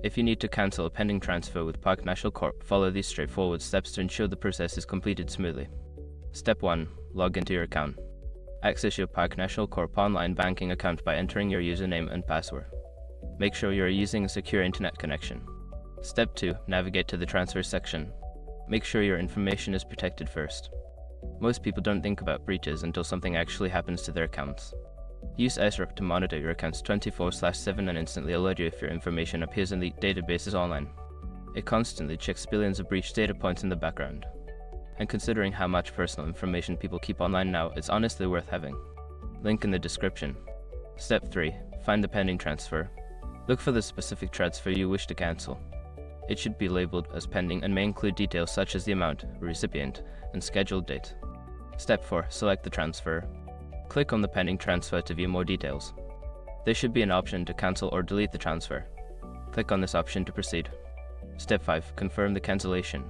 If you need to cancel a pending transfer with Park National Corp, follow these straightforward steps to ensure the process is completed smoothly. Step 1. Log into your account. Access your Park National Corp online banking account by entering your username and password. Make sure you are using a secure internet connection. Step 2. Navigate to the transfer section. Make sure your information is protected first. Most people don't think about breaches until something actually happens to their accounts. Use SREP to monitor your accounts 24/7 and instantly alert you if your information appears in leaked databases online. It constantly checks billions of breach data points in the background. And considering how much personal information people keep online now, it's honestly worth having. Link in the description. Step 3. Find the pending transfer. Look for the specific transfer you wish to cancel. It should be labeled as pending and may include details such as the amount, recipient, and scheduled date. Step 4. Select the transfer. Click on the pending transfer to view more details. There should be an option to cancel or delete the transfer. Click on this option to proceed. Step 5. Confirm the cancellation.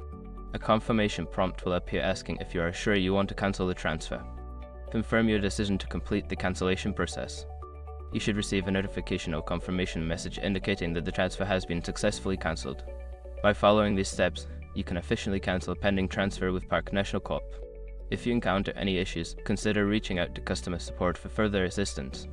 A confirmation prompt will appear asking if you are sure you want to cancel the transfer. Confirm your decision to complete the cancellation process. You should receive a notification or confirmation message indicating that the transfer has been successfully cancelled. By following these steps, you can efficiently cancel a pending transfer with Park National Corp. If you encounter any issues, consider reaching out to customer support for further assistance.